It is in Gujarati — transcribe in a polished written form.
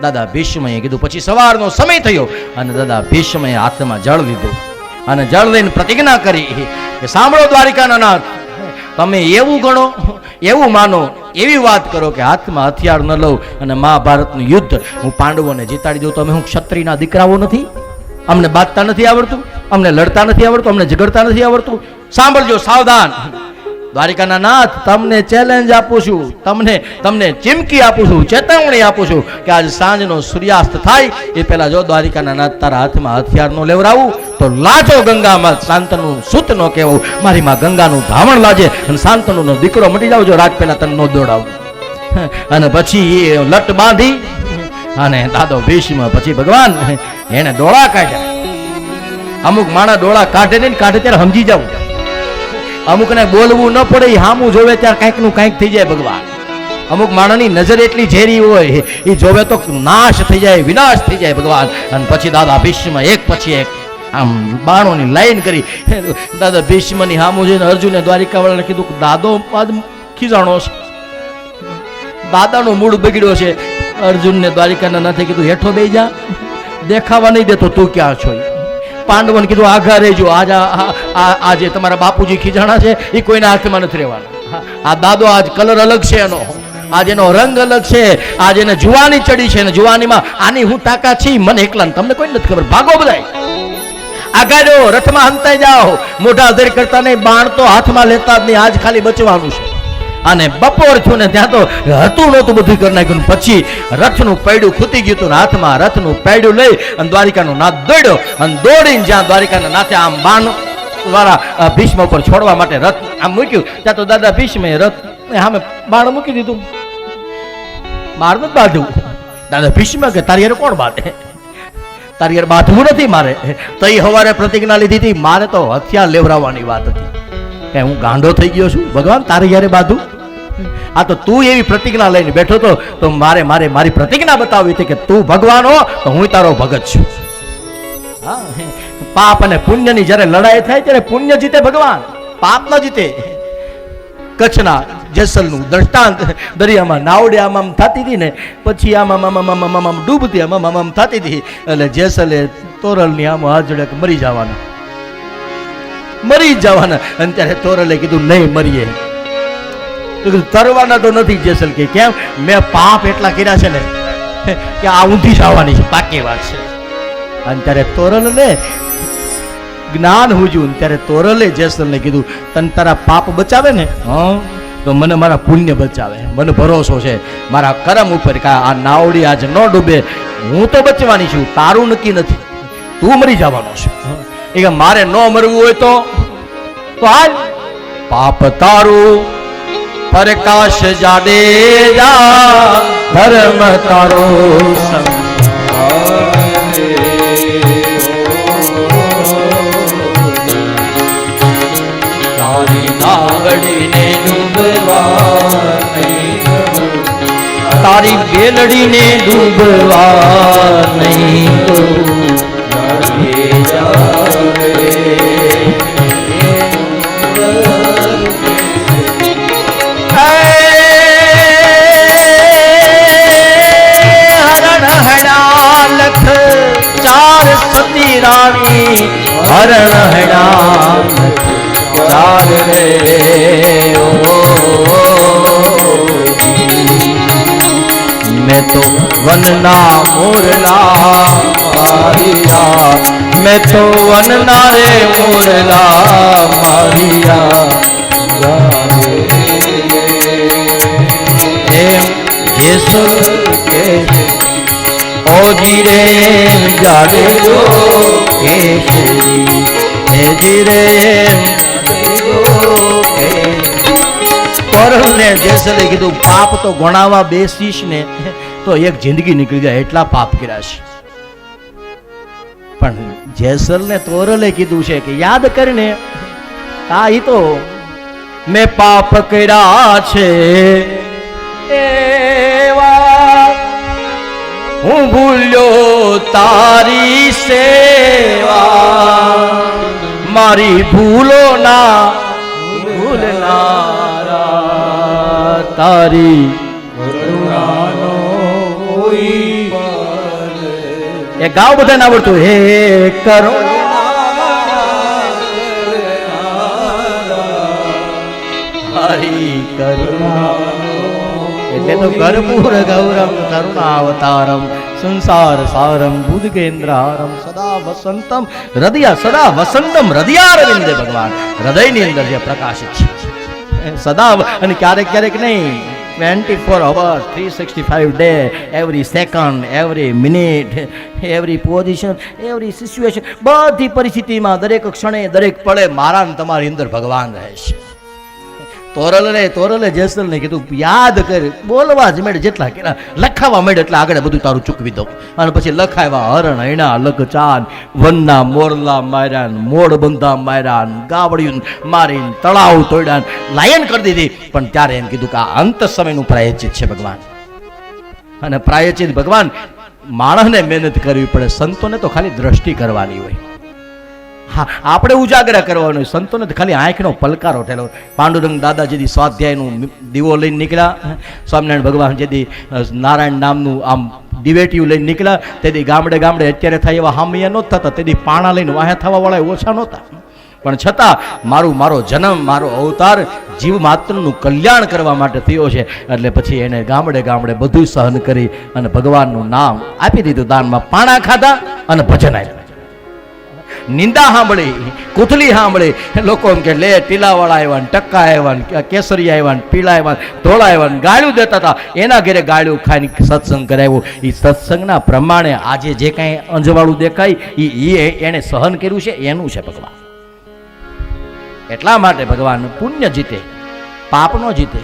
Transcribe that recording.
દાદા ભીષ્મએ કીધું. પછી સવારનો સમય થયો અને દાદા ભીષ્મએ હાથમાં જળ લીધું અને જળ લઈને પ્રતિજ્ઞા કરી કે સાંભળો દ્વારિકાના નાથ, તમે એવું ગણો, એવું માનો, એવી વાત કરો કે હાથમાં હથિયાર ન લઉં અને મહાભારતનું યુદ્ધ હું પાંડવોને જીતાડી દઉં. તો અમે હું ક્ષત્રિયના દીકરાઓ નથી? અમને બાંધતા નથી આવડતું, અમને લડતા નથી આવડતું, અમને ઝઘડતા નથી આવડતું? સાંભળજો, સાવધાન. દ્વારિકાના નાથ, તમને ચેલેન્જ આપું છું, તમને ચીમકી આપું છું, ચેતવણી આપું છું કે આજ સાંજનો સૂર્યાસ્ત થાય એ પહેલા જો દ્વારિકાના નાથ તારા હાથમાં હથિયાર નો લેવરાવું તો લાજો ગંગામાં, શાંતનું સૂત નો કહેવું, મારી માં ગંગાનું ધાવણ લાજે અને શાંતનુનો દીકરો મટી જાવ જો રાત પહેલા તને નો દોડાવું. અને પછી એ લટ બાંધી અને દાદો ભીષ્મ પછી ભગવાન એને ડોળા કાઢ્યા. અમુક માણા ડોળા કાઢે ને કાઢે ત્યારે સમજી જાવ, અમુકને બોલવું ન પડે, હામું જોવે ત્યારે કાંઈક નું કાંઈક થઈ જાય ભગવાન. અમુક માણસની નજર એટલી ઝેરી હોય, એ જોવે તો નાશ થઈ જાય, વિનાશ થઈ જાય ભગવાન. અને પછી દાદા ભીષ્મ એક પછી એક આમ બાણોની લાઈન કરી. દાદા ભીષ્મની હામું જોઈને અર્જુને દ્વારિકા વાળાને કીધું, દાદો ખીજાણો છે, દાદાનો મૂડ બગડ્યો છે. અર્જુનને દ્વારિકાના નાથે કીધું, હેઠો બેસી જા, દેખાવા નહીં દેતો તું ક્યાં છો. પાંડવોને કીધું, આઘા રહેજો, આજે તમારા બાપુજી ખીજાણા છે એ કોઈના હાથમાં નથી રહેવાના. આ દાદો આજ કલર અલગ છે, એનો આજ એનો રંગ અલગ છે, આજ એને જુવાની ચડી છે, ને જુવાનીમાં આની હું તાકાત છે મને એકલા, તમને કોઈ નથી ખબર. ભાગો બધાય, આઘા જો, રથમાં હંતાઈ જાઓ, મોઢા અધર કરતા નહીં, બાણ તો હાથમાં લેતા જ નહીં, આજ ખાલી બચવાનું છે. અને બપોર થયું ને ત્યાં તો હતું નહોતું બધું કરી નાખ્યું. પછી રથનું પૈડું ખૂતી ગયું હતું, હાથમાં રથનું પૈડું લઈ અને દ્વારિકાનો નાથ દોડ્યો અને દોડીને જ્યાં દ્વારિકાના નાથે આમ બાણ દ્વારા ભીષ્મ ઉપર છોડવા માટે રથ આમ મૂક્યું, ત્યાં તો દાદા ભીષ્મે રથ સામે બાણ મૂકી દીધું. માર નથી બાંધવું. દાદા ભીષ્મ કે તારી યાર કોણ બાંધે? તારી યાર બાંધવું નથી મારે. તો એ સવારે પ્રતિજ્ઞા લીધી હતી, મારે તો હથિયાર લેવરાવવાની વાત હતી. કે હું ગાંડો થઈ ગયો છું ભગવાન, તારે યારે બાંધું? આ તો તું એવી પ્રતિજ્ઞા લઈને બેઠો તો મારી પ્રતિજ્ઞા બતાવી હતી કે તું ભગવાન હો તો હું તારો ભગત છું. હા, પાપ અને પુણ્યની જ્યારે લડાઈ થાય ત્યારે પુણ્ય જીતે ભગવાન, પાપ ન જીતે. કચ્છના જેસલનું દ્રષ્ટાંત, દરિયામાં નાવડે આમ થતી હતી ને પછી આમ ડૂબતી આમ થતી હતી, એટલે જેસલે તોરલની આમ હાથ જોડે મરી જવાના, મરી જ જવાના. અને ત્યારે તોરલે કીધું, નહીં મરીએ. તરવાના તો નથી. જેસલ કે કેમ? મેં પાપ એટલા કર્યા છે ને કે આ ઊંધી જવાની છે, પાકી વાત છે. અને ત્યારે તોરલને જ્ઞાન હુજ્યું, ત્યારે તોરલે જેસલને કીધું, તને તારા પાપ બચાવે ને તો મને મારા પુણ્ય બચાવે, મને ભરોસો છે મારા કર્મ ઉપર કે આ નાવડી આજ ન ડૂબે, હું તો બચવાની છું, તારું નક્કી નથી, તું મરી જવાનો છે. એ કે મારે ન મરવું હોય તો હાલ. પાપ તારું પ્રકાશ જાડેજા, ધર્મ તારો તારી નાવડીને ડૂબવા, તારી બેલડીને ડૂબવા નહીં તો રાણી હરણ હેડા ચાર રે મેં તો વનના મોરલા મારિયા, મેં તો વનના રે મોરલા મારિયા. એમ જેસલ કે ઓજી રે જાડે જો કેશરી, હેજી રે તોરલને જેસલે કીધું, પાપ તો ગણાવા બેસીશ ને તો એક જિંદગી નીકળી જાય, એટલા પાપ કર્યા છે. પણ જેસલને તોરલે કીધું છે કે યાદ કરીને, હા ઈ તો મેં પાપ કર્યા છે હું ભૂલ્યો તારી સેવા, મારી ભૂલો ના ભૂલનારા, તારી કરુણાનો કોઈ એ ગાવ બધાને આવડતું. હે કરો હરી કરુણા, એટલે તો કર્પૂર ગૌરમ કરુણાવતારમ સંસાર સારમ બુદ્ધ કેન્દ્રારમ સદા વસંતમ સદા વસંતમ હૃદયારવિંદે. ભગવાન હૃદયની અંદર જે પ્રકાશિત છે સદા, અને ક્યારેક ક્યારેક નહીં, 24 hours 365 day, every second, every minute, every position, every situation, બધી પરિસ્થિતિમાં દરેક ક્ષણે દરેક પળે મારા ને તમારી અંદર ભગવાન રહે છે. તોરલે જેસલને કીધું યાદ કર, બોલવા જ મેળ જેટલા કે લખાવા મેળ એટલે આગળ બધું તારું ચૂકવી દઉં. અને પછી લખાવ્યા હરણ હૈણા લખચાન, વનના મોરલા માર્યા, મોડ બંધા માર્યા, ગાવડિયું મારીને તળાવ તોડ્યા, લાયન કરી દીધી. પણ ત્યારે એમ કીધું કે આ અંત સમયનું પ્રાયશ્ચિત છે ભગવાન. અને પ્રાયશ્ચિત ભગવાન માણસને મહેનત કરવી પડે, સંતોને તો ખાલી દ્રષ્ટિ કરવાની હોય. હા, આપણે ઉજાગર કરવાનો, સંતોને ખાલી આંખનો પલકારો ઠેલો. પાંડુરંગ દાદા જેથી સ્વાધ્યાયનું દીવો લઈને નીકળ્યા, સ્વામિનારાયણ ભગવાન જેથી નારાયણ નામનું આમ ડિવેટિવ લઈને નીકળ્યા, તેથી ગામડે ગામડે અત્યારે થાય એવા હામિયા નહોતા થતા, તેથી પાણા લઈને વાહ્યા થવા વાળા ઓછા નહોતા. પણ છતાં મારો જન્મ, મારો અવતાર જીવ માત્રનું કલ્યાણ કરવા માટે થયો છે. એટલે પછી એને ગામડે ગામડે બધું સહન કરી અને ભગવાનનું નામ આપી દીધું દાનમાં. પાણા ખાધા અને ભજન આપ્યા. નિંદા સાંભળી, કુથલી સાંભળી, લોકો એમ કે લે ટીલાવાળા આવ્યા ને, ટક્કા આવ્યા ને, કેસરી આવ્યા ને, પીળા આવ્યા ને, ધોળા આવ્યા ને, ગાળ્યું દેતા હતા. એના ઘરે ગાળ્યું ખાઈને સત્સંગ કરાવ્યો. એ સત્સંગના પ્રમાણે આજે જે કાંઈ અંજવાળું દેખાય એ એને સહન કર્યું છે, એનું છે ભગવાન. એટલા માટે ભગવાન પુણ્ય જીતે, પાપ નો જીતે.